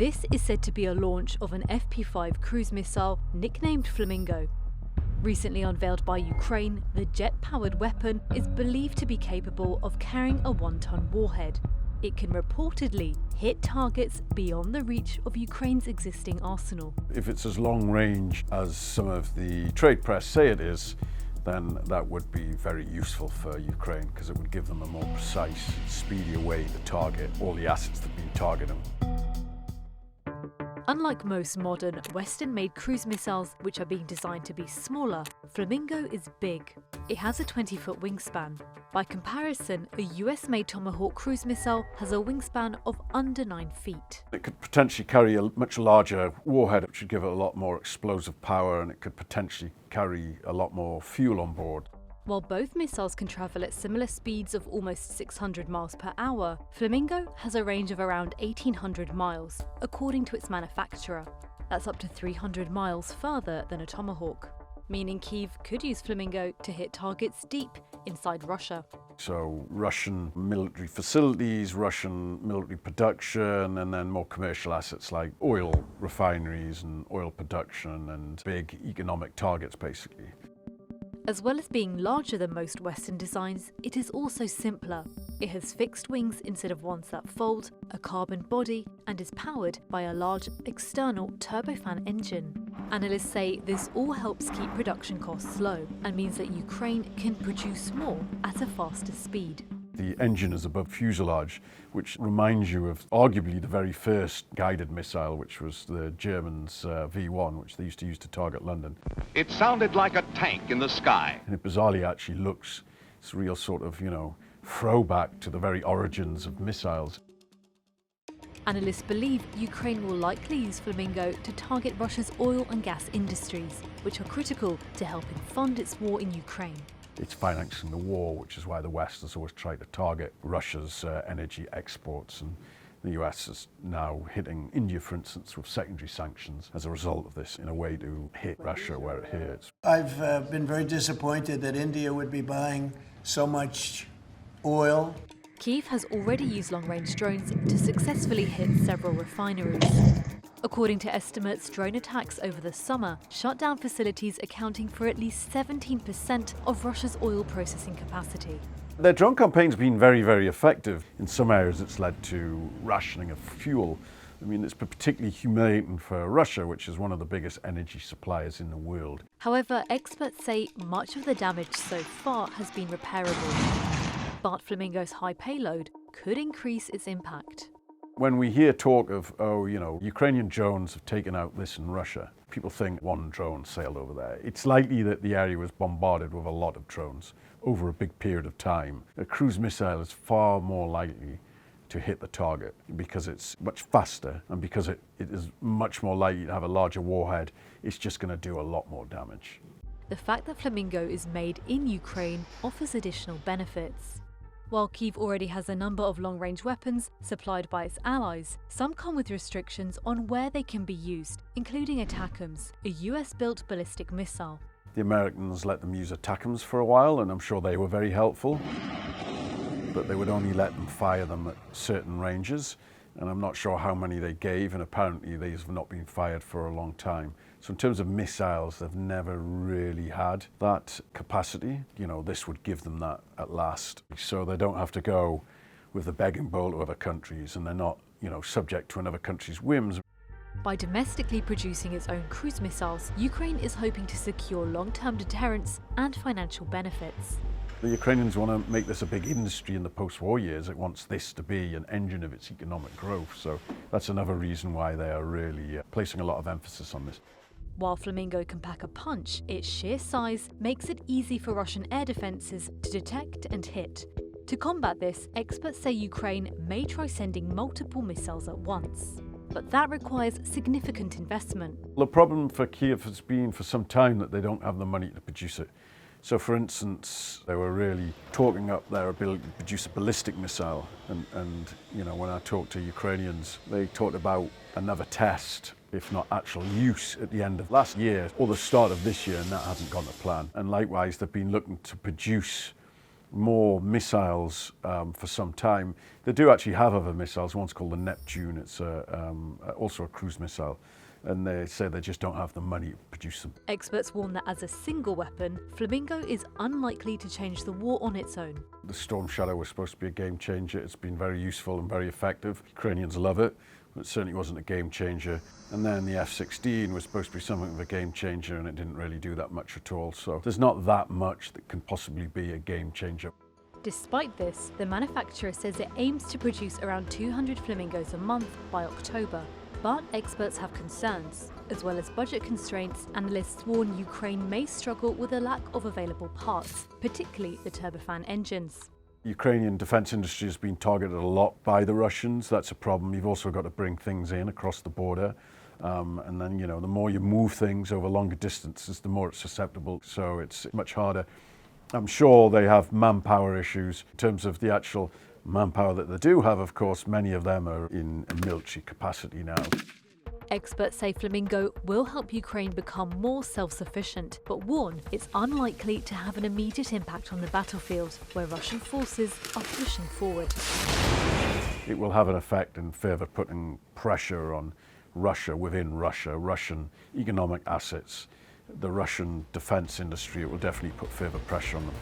This is said to be a launch of an FP-5 cruise missile nicknamed Flamingo. Recently unveiled by Ukraine, the jet-powered weapon is believed to be capable of carrying a 1-ton warhead. It can reportedly hit targets beyond the reach of Ukraine's existing arsenal. If it's as long range as some of the trade press say it is, then that would be very useful for Ukraine because it would give them a more precise, speedier way to target all the assets that have been targeted. Unlike most modern, Western-made cruise missiles, which are being designed to be smaller, Flamingo is big. It has a 20-foot wingspan. By comparison, a US-made Tomahawk cruise missile has a wingspan of under 9 feet. It could potentially carry a much larger warhead, which would give it a lot more explosive power, and it could potentially carry a lot more fuel on board. While both missiles can travel at similar speeds of almost 600 miles per hour, Flamingo has a range of around 1,800 miles, according to its manufacturer. That's up to 300 miles further than a Tomahawk, meaning Kyiv could use Flamingo to hit targets deep inside Russia. So Russian military facilities, Russian military production, and then more commercial assets like oil refineries and oil production and big economic targets, basically. As well as being larger than most Western designs, it is also simpler. It has fixed wings instead of ones that fold, a carbon body, and is powered by a large external turbofan engine. Analysts say this all helps keep production costs low and means that Ukraine can produce more at a faster speed. The engine is above fuselage, which reminds you of arguably the very first guided missile, which was the Germans' V1, which they used to use to target London. It sounded like a tank in the sky. And it bizarrely actually looks, it's a real sort of, throwback to the very origins of missiles. Analysts believe Ukraine will likely use Flamingo to target Russia's oil and gas industries, which are critical to helping fund its war in Ukraine. It's financing the war, which is why the West has always tried to target Russia's energy exports. And the US is now hitting India, for instance, with secondary sanctions as a result of this, in a way to hit Russia where it hurts. I've been very disappointed that India would be buying so much oil. Kyiv has already used long-range drones to successfully hit several refineries. According to estimates, drone attacks over the summer shut down facilities accounting for at least 17% of Russia's oil processing capacity. Their drone campaign's been very, very effective. In some areas it's led to rationing of fuel. I mean, it's particularly humiliating for Russia, which is one of the biggest energy suppliers in the world. However, experts say much of the damage so far has been repairable. But Flamingo's high payload could increase its impact. When we hear talk of, Ukrainian drones have taken out this in Russia, people think one drone sailed over there. It's likely that the area was bombarded with a lot of drones over a big period of time. A cruise missile is far more likely to hit the target because it's much faster and because it is much more likely to have a larger warhead. It's just going to do a lot more damage. The fact that Flamingo is made in Ukraine offers additional benefits. While Kyiv already has a number of long-range weapons supplied by its allies, some come with restrictions on where they can be used, including ATACMS, a US-built ballistic missile. The Americans let them use ATACMS for a while, and I'm sure they were very helpful, but they would only let them fire them at certain ranges, and I'm not sure how many they gave, and apparently these have not been fired for a long time. So in terms of missiles, they've never really had that capacity. This would give them that at last. So they don't have to go with the begging bowl to other countries, and they're not, subject to another country's whims. By domestically producing its own cruise missiles, Ukraine is hoping to secure long-term deterrence and financial benefits. The Ukrainians want to make this a big industry in the post-war years. It wants this to be an engine of its economic growth. So that's another reason why they are really placing a lot of emphasis on this. While Flamingo can pack a punch, its sheer size makes it easy for Russian air defences to detect and hit. To combat this, experts say Ukraine may try sending multiple missiles at once. But that requires significant investment. The problem for Kyiv has been for some time that they don't have the money to produce it. So for instance, they were really talking up their ability to produce a ballistic missile. And when I talked to Ukrainians, they talked about another test, if not actual use, at the end of last year or the start of this year, and that hasn't gone to plan. And likewise, they've been looking to produce more missiles for some time. They do actually have other missiles. One's called the Neptune. It's also a cruise missile. And they say they just don't have the money to produce them. Experts warn that as a single weapon, Flamingo is unlikely to change the war on its own. The Storm Shadow was supposed to be a game changer. It's been very useful and very effective. Ukrainians love it, but it certainly wasn't a game changer. And then the F-16 was supposed to be something of a game changer, and it didn't really do that much at all. So there's not that much that can possibly be a game changer. Despite this, the manufacturer says it aims to produce around 200 Flamingos a month by October. But experts have concerns. As well as budget constraints, analysts warn Ukraine may struggle with a lack of available parts, particularly the turbofan engines. Ukrainian defence industry has been targeted a lot by the Russians. That's a problem. You've also got to bring things in across the border. And then, you know, the more you move things over longer distances, the more it's susceptible. So it's much harder. I'm sure they have manpower issues. In terms of the actual manpower that they do have, of course, many of them are in a military capacity now. Experts say Flamingo will help Ukraine become more self-sufficient, but warn it's unlikely to have an immediate impact on the battlefield, where Russian forces are pushing forward. It will have an effect in further putting pressure on Russia, within Russia, Russian economic assets, the Russian defense industry. It will definitely put further pressure on them.